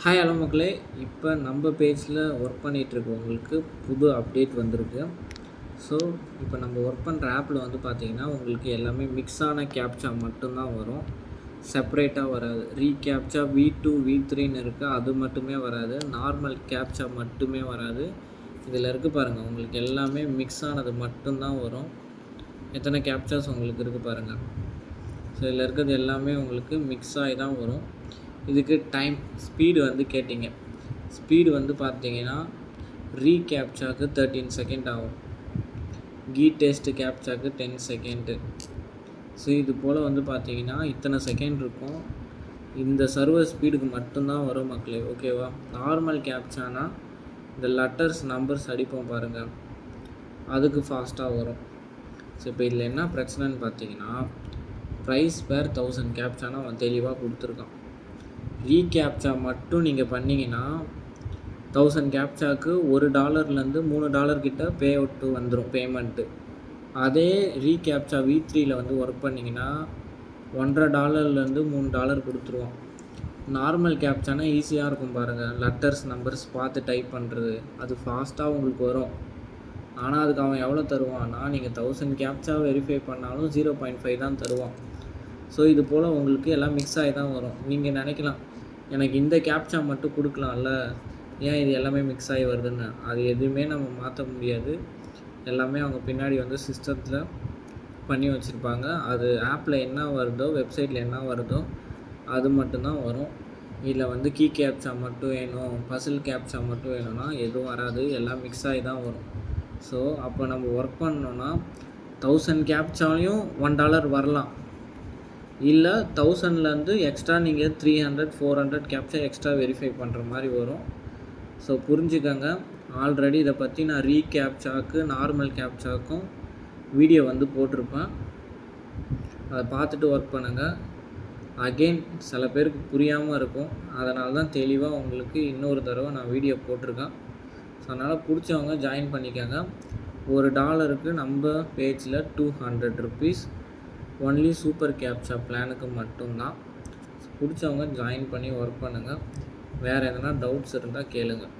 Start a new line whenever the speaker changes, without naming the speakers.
Hi hello மக்களே. இப்போ நம்ம பேஜில் ஒர்க் பண்ணிகிட்ருக்கவங்களுக்கு புது அப்டேட் வந்திருக்கு. ஸோ இப்போ நம்ம ஒர்க் பண்ணுற ஆப்பில் வந்து பார்த்திங்கன்னா உங்களுக்கு எல்லாமே மிக்ஸான கேப்சா மட்டும்தான் வரும், செப்பரேட்டாக வராது. ரீகேப்சா V2 V3ன்னு இருக்குது, அது மட்டுமே வராது. நார்மல் கேப்சா மட்டுமே வராது. இதில் இருக்குது பாருங்கள், உங்களுக்கு எல்லாமே மிக்ஸ் ஆனது மட்டும்தான் வரும். எத்தனை கேப்சாஸ் உங்களுக்கு இருக்குது பாருங்கள். ஸோ இதில் இருக்கிறது எல்லாமே உங்களுக்கு மிக்ஸ் ஆகி தான் வரும். இதுக்கு டைம் ஸ்பீடு வந்து கேட்டிங்க. ஸ்பீடு வந்து பார்த்தீங்கன்னா ரீகேப்சாக்கு 13 செகண்ட் ஆகும், டெஸ்ட் கேப்சாக்கு 10 செகண்டு. ஸோ இது போல் வந்து பார்த்தீங்கன்னா இத்தனை செகண்ட் இருக்கும். இந்த சர்வர் ஸ்பீடுக்கு மட்டும்தான் வரும் மக்களே, ஓகேவா? நார்மல் கேப்சானா இந்த லெட்டர்ஸ் நம்பர்ஸ் அடிப்போம் பாருங்கள், அதுக்கு ஃபாஸ்ட்டாக வரும். ஸோ இப்போ இதில் என்ன பிரச்சனைன்னு பார்த்தீங்கன்னா ப்ரைஸ் பேர் 1000 கேப்சானா அவன் தெளிவாக கொடுத்துருக்கான். ரீகேப்சா மட்டும் நீங்கள் பண்ணிங்கன்னா 1000 கேப்சாவுக்கு $1 $3 கிட்ட பே அவுட்டு வந்துடும், பேமெண்ட்டு. அதே ரீகேப்சா V3யில் வந்து ஒர்க் பண்ணிங்கன்னா $1.5 $3 கொடுத்துருவோம். நார்மல் கேப்சானா ஈஸியாக இருக்கும் பாருங்கள், லெட்டர்ஸ் நம்பர்ஸ் பார்த்து டைப் பண்ணுறது, அது ஃபாஸ்ட்டாக உங்களுக்கு வரும். ஆனால் அதுக்கு அவன் எவ்வளோ தருவான்னா, நீங்கள் 1000 கேப்சா வெரிஃபை பண்ணாலும் 0.5 தான் தருவான். ஸோ இது போல் உங்களுக்கு எல்லாம் மிக்ஸ் ஆகி தான் வரும். நீங்கள் நினைக்கலாம், எனக்கு இந்த கேப்சா மட்டும் கொடுக்கலாம்ல, ஏன் இது எல்லாமே மிக்ஸ் ஆகி வருதுன்னு. அது எதுவுமே நம்ம மாற்ற முடியாது. எல்லாமே அவங்க பின்னாடி வந்து சிஸ்டத்தில் பண்ணி வச்சுருப்பாங்க. அது ஆப்பில் என்ன வருதோ, வெப்சைட்டில் என்ன வருதோ அது மட்டும்தான் வரும். இதில் வந்து கீ கேப்சா மட்டும் வேணும், பசில் கேப்சா மட்டும் வேணும்னா எதுவும் வராது, எல்லாம் மிக்ஸ் ஆகி தான் வரும். ஸோ அப்போ நம்ம ஒர்க் பண்ணோன்னா 1000 கேப்சாலையும் $1 வரலாம், இல்லை 1000லேருந்து எக்ஸ்ட்ரா நீங்கள் 300 400 கேப்சா எக்ஸ்ட்ரா வெரிஃபை பண்ணுற மாதிரி வரும். ஸோ புரிஞ்சுக்கங்க. ஆல்ரெடி இதை பற்றி நான் ரீகேப்சாவுக்கு நார்மல் கேப்சாவுக்கும் வீடியோ வந்து போட்டிருப்பேன், அதை பார்த்துட்டு ஒர்க் பண்ணுங்கள். அகெயின் சில பேருக்கு புரியாமல் இருக்கும், அதனால தான் தெளிவாக உங்களுக்கு இன்னொரு தடவை நான் வீடியோ போட்டிருக்கேன். ஸோ அதனால் பிடிச்சவங்க ஜாயின் பண்ணிக்கோங்க. $1 நம்ம பேஜில் 200 rupees ஒன்லி சூப்பர் கேப்சா பிளானுக்கு மட்டும்தான். பிடிச்சவங்க ஜாயின் பண்ணி ஒர்க் பண்ணுங்கள். வேறு எதனா டவுட்ஸ் இருந்தால் கேளுங்கள்.